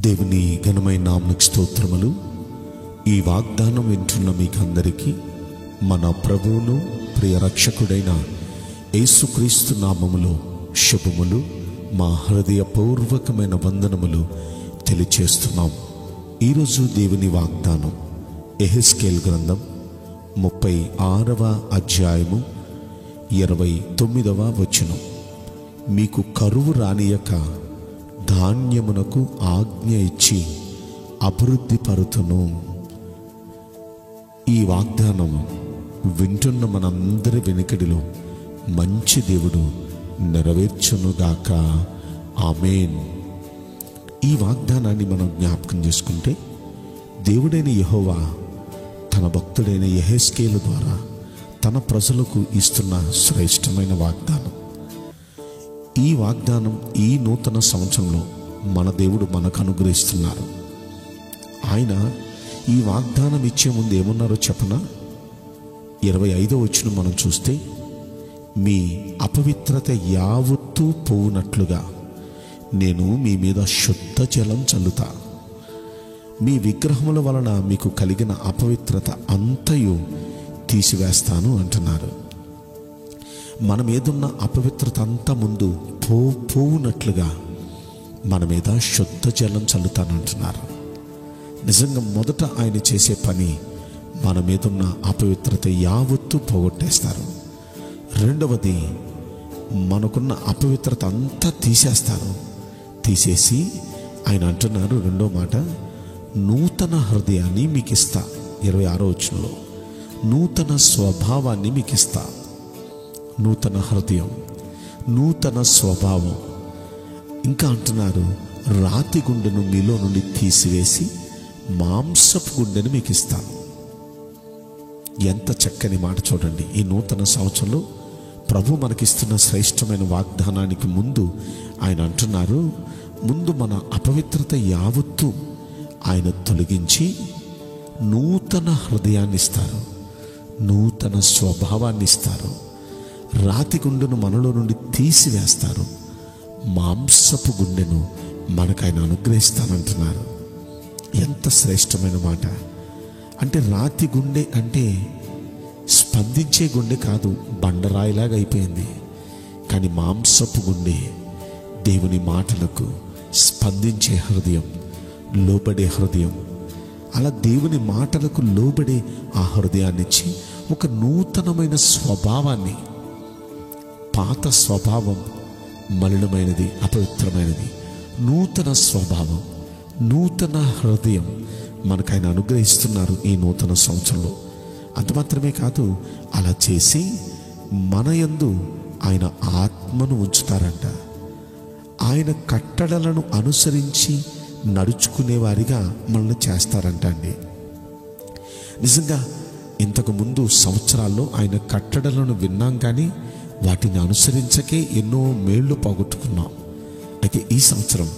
దేవుని ఘనమైన నామమునకు స్తోత్రములు. ఈ వాగ్దానం వింటున్న మీకందరికీ మన ప్రభువును ప్రియ రక్షకుడైన యేసుక్రీస్తు నామములో శుభములు, మా హృదయపూర్వకమైన వందనములు తెలియచేస్తున్నాం. ఈరోజు దేవుని వాగ్దానం యెహెజ్కేలు గ్రంథం 36వ అధ్యాయము 29వ వచనం. మీకు కరువు రానియక ధాన్యమునకు ఆజ్ఞ ఇచ్చి అభివృద్ధి పరుతును. ఈ వాగ్దానం వింటున్న మనందరి వెనుకడిలో మంచి దేవుడు నెరవేర్చునుగాక. ఆమేన్. ఈ వాగ్దానాన్ని మనం జ్ఞాపకం చేసుకుంటే, దేవుడైన యెహోవా తన భక్తుడైన యెహెజ్కేలు ద్వారా తన ప్రజలకు ఇస్తున్న శ్రేష్టమైన వాగ్దానం. ఈ వాగ్దానం ఈ నూతన సంవత్సరంలో మన దేవుడు మనకు అనుగ్రహిస్తున్నారు. ఆయన ఈ వాగ్దానం ఇచ్చే ముందు ఏమన్నారో చెప్పనా? 25వ వచనం మనం చూస్తే, మీ అపవిత్రత యావత్తూ పోవునట్లుగా నేను మీ మీద శుద్ధ జలం చల్లుతా, మీ విగ్రహముల వలన మీకు కలిగిన అపవిత్రత అంతయు తీసివేస్తాను అంటున్నారు. మన మీదున్న అపవిత్రత అంతా ముందు పోవునట్లుగా మన మీద శుద్ధ జలం చల్లుతానంటున్నారు. నిజంగా మొదట ఆయన చేసే పని మన మీదున్న అపవిత్రత యావత్తు పోగొట్టేస్తారు. రెండవది, మనకున్న అపవిత్రత అంతా తీసేసి ఆయన అంటున్నారు, రెండో మాట, నూతన హృదయాన్ని మీకు ఇస్తా. 26వ వచనంలో నూతన స్వభావాన్ని మీకు ఇస్తా. నూతన హృదయం, నూతన స్వభావం. ఇంకా అంటున్నారు, రాతి గుండెను మీలో నుండి తీసివేసి మాంసపు గుండెను మీకు ఇస్తాను. ఎంత చక్కని మాట చూడండి. ఈ నూతన సంవత్సరంలో ప్రభు మనకిస్తున్న శ్రేష్టమైన వాగ్దానానికి ముందు ఆయన అంటున్నారు, ముందు మన అపవిత్రత యావత్తు ఆయన తొలగించి నూతన హృదయాన్ని ఇస్తారు, నూతన స్వభావాన్ని ఇస్తారు. రాతి గుండెను మనలో నుండి తీసివేస్తారు, మాంసపు గుండెను మనకు ఆయన అనుగ్రహిస్తానంటున్నారు. ఎంత శ్రేష్టమైన మాట. అంటే రాతి గుండె అంటే స్పందించే గుండె కాదు, బండరాయిలాగా అయిపోయింది. కానీ మాంసపు గుండె దేవుని మాటలకు స్పందించే హృదయం, లోబడే హృదయం. అలా దేవుని మాటలకు లోబడే ఆ హృదయాన్ని ఇచ్చి ఒక నూతనమైన స్వభావాన్ని, పాత స్వభావం మలినమైనది, అపవిత్రమైనది, నూతన స్వభావం, నూతన హృదయం మనకు ఆయన అనుగ్రహిస్తున్నారు ఈ నూతన సంవత్సరంలో. అంత మాత్రమే కాదు, అలా చేసి మన యందు ఆయన ఆత్మను ఉంచుతారంట. ఆయన కట్టడలను అనుసరించి నడుచుకునేవారిగా మనల్ని చేస్తారంట అండి. నిజంగా ఇంతకుముందు సంవత్సరాల్లో ఆయన కట్టడలను విన్నాం, కానీ వాటిని అనుసరించకే ఎన్నో మేళ్లు పోగొట్టుకున్నాం. అయితే ఈ సంవత్సరం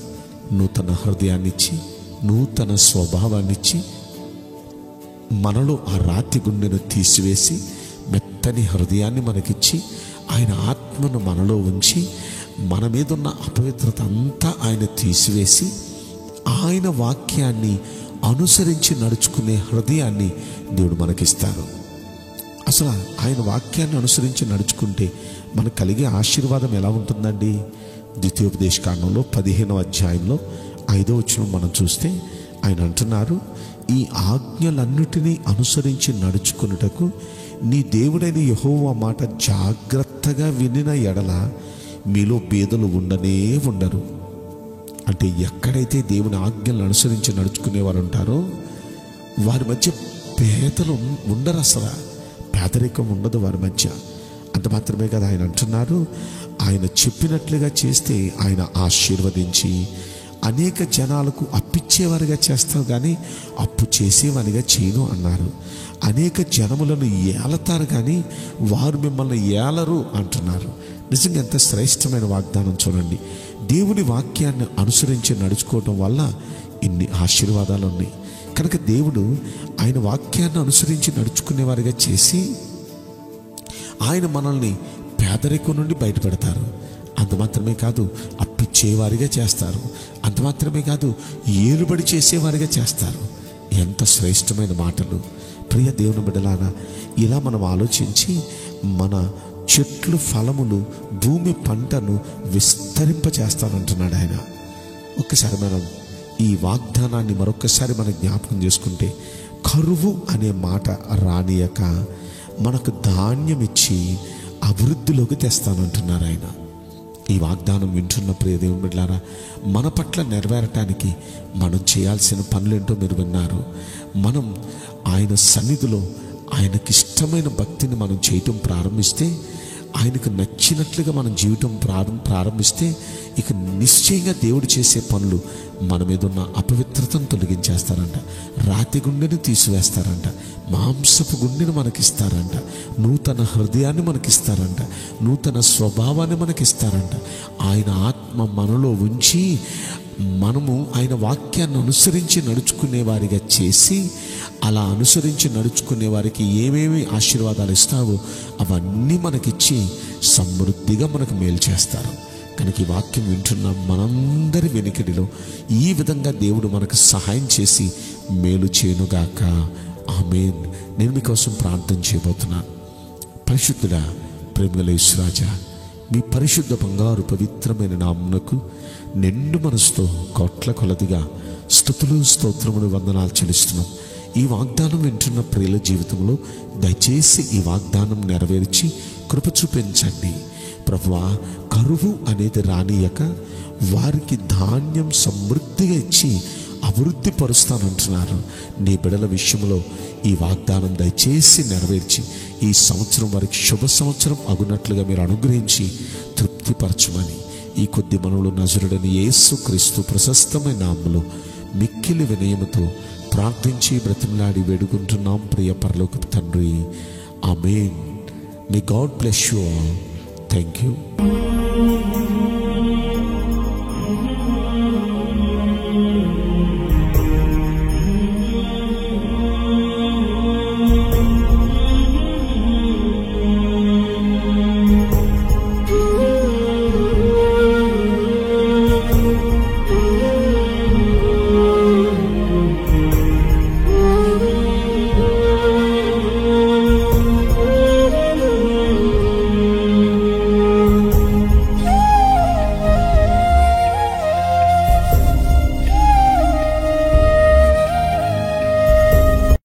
నూతన హృదయాన్ని ఇచ్చి, నూతన స్వభావాన్ని ఇచ్చి, మనలో ఆ రాతి గుండెను తీసివేసి మెత్తని హృదయాన్ని మనకిచ్చి, ఆయన ఆత్మను మనలో ఉంచి, మన మీద ఉన్న అపవిత్రత అంతా ఆయన తీసివేసి, ఆయన వాక్యాన్ని అనుసరించి నడుచుకునే హృదయాన్ని దేవుడు మనకిస్తారు. అసలు ఆయన వాక్యాన్ని అనుసరించి నడుచుకుంటే మనకు కలిగే ఆశీర్వాదం ఎలా ఉంటుందండి? ద్వితీయోపదేశకాండంలో 15వ అధ్యాయంలో 5వ వచనం మనం చూస్తే ఆయన అంటున్నారు, ఈ ఆజ్ఞలన్నిటినీ అనుసరించి నడుచుకున్నటకు నీ దేవుడైన యెహోవా మాట జాగ్రత్తగా వినిన ఎడల మీలో బేదలు ఉండరు. అంటే ఎక్కడైతే దేవుని ఆజ్ఞలను అనుసరించి నడుచుకునేవారు ఉంటారో వారి మధ్య పేదలు ఉండరు. అసలు పేదరికం ఉండదు వారి మధ్య. అంత మాత్రమే కదా, ఆయన అంటున్నారు, ఆయన చెప్పినట్లుగా చేస్తే ఆయన ఆశీర్వదించి అనేక జనాలకు అప్పిచ్చేవారిగా చేస్తావు, కానీ అప్పు చేసేవానిగా చేయను అన్నారు. అనేక జనములను ఏలతారు, కానీ వారు మిమ్మల్ని ఏలరు అంటున్నారు. నిజంగా ఎంత శ్రేష్టమైన వాగ్దానం చూడండి. దేవుని వాక్యాన్ని అనుసరించి నడుచుకోవటం వల్ల ఇన్ని ఆశీర్వాదాలు ఉన్నాయి. కనుక దేవుడు ఆయన వాక్యాన్ని అనుసరించి నడుచుకునేవారిగా చేసి ఆయన మనల్ని పేదరికం నుండి బయటపెడతారు. అంత మాత్రమే కాదు, అప్పిచ్చేవారిగా చేస్తారు. అంత మాత్రమే కాదు, ఏలుబడి చేసేవారిగా చేస్తారు. ఎంత శ్రేష్టమైన మాటలు! ప్రియ దేవుని బిడ్డలారా, ఇలా మనం ఆలోచించి మన చెట్లు ఫలములు, భూమి పంటను విస్తరింపచేస్తానంటున్నాడు ఆయన. ఒక్కసారి మనం ఈ వాగ్దానాన్ని మరొక్కసారి మనం జ్ఞాపకం చేసుకుంటే, కరువు అనే మాట రానియక మనకు ధాన్యం ఇచ్చి అభివృద్ధిలోకి తెస్తానంటున్నారు ఆయన. ఈ వాగ్దానం వింటున్న ప్రియ దేవుని బిడ్డలారా, మన పట్ల నెరవేరటానికి మనం చేయాల్సిన పనులేంటో మీరు విన్నారు. మనం ఆయన సన్నిధిలో ఆయనకిష్టమైన భక్తిని మనం చేయటం ప్రారంభిస్తే, ఆయనకు నచ్చినట్లుగా మనం జీవితం ప్రారంభిస్తే, ఇక నిశ్చయంగా దేవుడు చేసే పనులు మన మీద ఉన్న అపవిత్రతను తొలగించేస్తారంట, రాతి గుండెని తీసివేస్తారంట, మాంసపు గుండెను మనకిస్తారంట, నూతన హృదయాన్ని మనకిస్తారంట, నూతన స్వభావాన్ని మనకిస్తారంట. ఆయన ఆత్మ మనలో ఉంచి మనము ఆయన వాక్యాన్ని అనుసరించి నడుచుకునే వారిగా చేసి, అలా అనుసరించి నడుచుకునే వారికి ఏమేమి ఆశీర్వాదాలు ఇస్తావో అవన్నీ మనకిచ్చి సమృద్ధిగా మనకు మేలు చేస్తారు. కనుక ఈ వాక్యం వింటున్న మనందరి వెనుకడిలో ఈ విధంగా దేవుడు మనకు సహాయం చేసి మేలు చేయనుగాక. ఆమేన్. నేను మీకోసం ప్రార్థన చేయబోతున్నాను. పరిశుద్ధుడా, ప్రేమగల యేసురాజా, మీ పరిశుద్ధ బంగారు పవిత్రమైన నామమునకు నిండు మనసుతో కోట్ల కొలదిగా స్తుతులు, స్తోత్రములు, వందనాలు చెల్లిస్తున్నాం. ఈ వాగ్దానం వింటున్న ప్రియుల జీవితంలో దయచేసి ఈ వాగ్దానం నెరవేర్చి కృప చూపించండి ప్రభువా. కరువు అనేది రానియక వారికి ధాన్యం సమృద్ధిగా ఇచ్చి అభివృద్ధి పరుస్తానంటున్నారు. నీ బిడ్డల విషయంలో ఈ వాగ్దానం దయచేసి నెరవేర్చి ఈ సంవత్సరం వారికి శుభ సంవత్సరం అగునట్లుగా మీరు అనుగ్రహించి తృప్తిపరచమని ఈ కొద్ది మనవులు నజరుడని యేసుక్రీస్తు ప్రశస్తమైన నామములో మిక్కిలి వినయముతో ప్రార్థించి బ్రతిమలాడి వేడుకుంటున్నాం ప్రియ పరలోకపు తండ్రి. ఆమేన్. May God bless you all. Thank you.